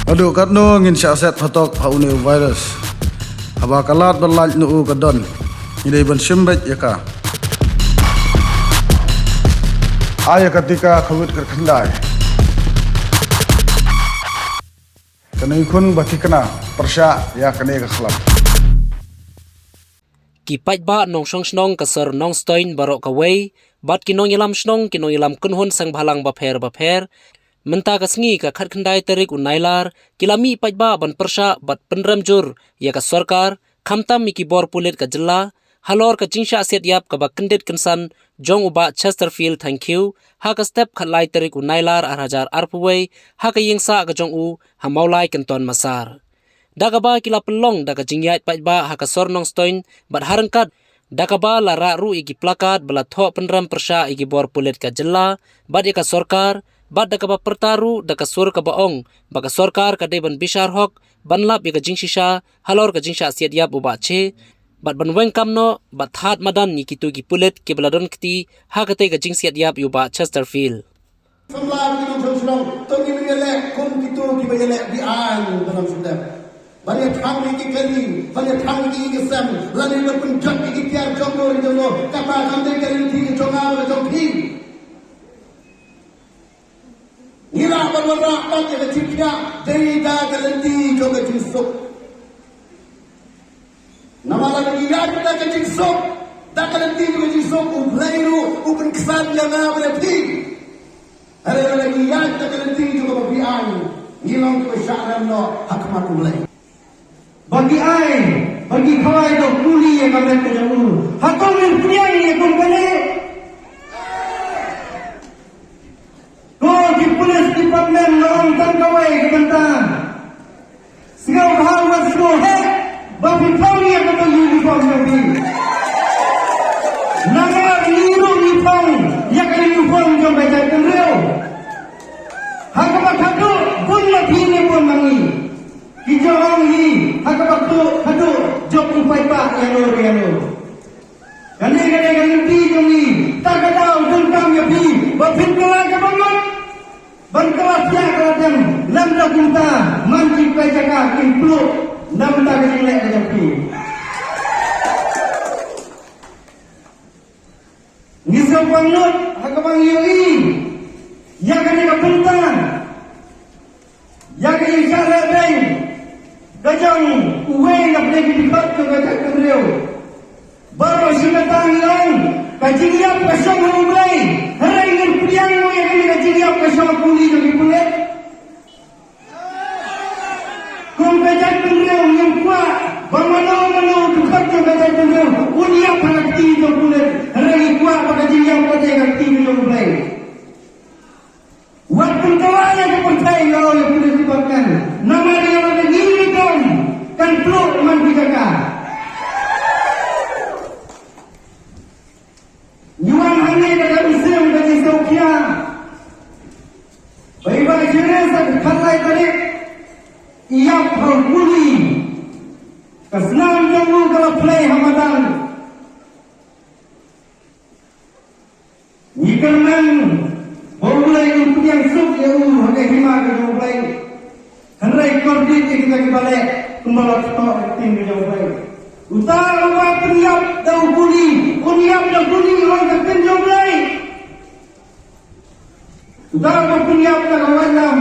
Adu kat no ngin syaset fatok haune virus. Aba kalat berlaj nu kadon. Ini ban simbet Iaka. Aya ketika khawit kerkendai. Kena ikun bati kena Pyrshah ya kena kekhlam. Ki Paidbah Nongshong snong kasar Nongstoiñ barok kawai bat ki nong ilam snong ki nong ilam kunhun sang bhalang bapher menta kasngi ka khat khandai tarik unailar kilami Paidbah ban Pyrshah bat penramjur ya ka Sorkar khamtam mi ki bor pulit ka jilla Halor ka Jing Siat ka ba kendit kensan jong uba Chesterfield thank you ha ka step khalai tarik unailar arhajar arpuwei ha ka yingsa ka jong u ha maulai kenton masar Dakaba kila pelong daka jingyat Paidbah ha ka sor Nongstoiñ bat harangkat dakaba la ra ru igi plakat bala tho penram Pyrshah igi bor pulit ka jilla bat ika Sorkar bat dakaba pertaru daka sur ka baong baka Sorkar ka deban bishar hok banlap ika Jing Shah Halor ka Jing Siat uba che bat ban wengkam no bat hat madan ni kitu gi pulit ke beladon kti ha ka te ka Jing Siat uba Chesterfield Samlah kita Nongshong to gi mengelek kum kitu ki mengelek di an dalam sudah banyak thang ini kali, banyak thang ini kesam, lalu berpun jat ini tiar jomblo itu lo, kata kami kali ini jongal jompi. Nila berwarna apa yang kecilnya dari dah kali jomblo jinsuk. Nama lagi yang dah jinsuk, dah kali jomblo jinsuk, ublairu, ubun kesan yang ada di. Hari lagi yang dah kali jomblo bian, ngilang kesyaran lo hakmat ulai. Bagi kawai tu kuli yang kami kerjakan. Hakau yang punya yang kami. Kau di polis department orang tan kawai kebentan. Segala hal wasno he. Bagi kau yang kami uniform kami. Nama uniform yang kami uniform jom baca kendriu. Hakau hakau pun lebih ni pun mangi. Hijau ini, hakap hadu jok Paidbah yang Kani ni, tak ada dengkam ya pi, bapin kelang ke bangun, bangkalah siap keladang, lambda kunta, manji Paidbah implu, namda kelek ke pi. Ngisau pangut, hakap yoi, yang kani kepuntan, yang kani cara beng. Kajang uwe nak pergi dikat ke kajang kedriu. Baru sinatang lang. Kajing yap kasang mulai. Hari ingin priang mo yang ini kajing yap kasang kuli lagi pulet. Kung kajang kedriu yang kuat. Bamano dekat ke kajang kedriu. Uniap hakti itu pulet. Hari kuat kajing yap kajang hakti itu mulai. Waktu kawanya kepercayaan kalau yang boleh disebabkan. Nama dia ada gini dong. Kan peluk man Iaka. Nyuang hanya dekat musim dari Saukia. Baik-baik jenis dan kalai tarik. Ia perkuli. Kesenang janggu kalau play hamadan. Nyikerman. Mulai untuk yang suk yang harga hima ke mulai. Henry kordit kita kembali kembali stok tim ke mulai. Utara penyap dah kuli, uniap dah kuli orang terkenal mulai. Utara penyap dah kawasan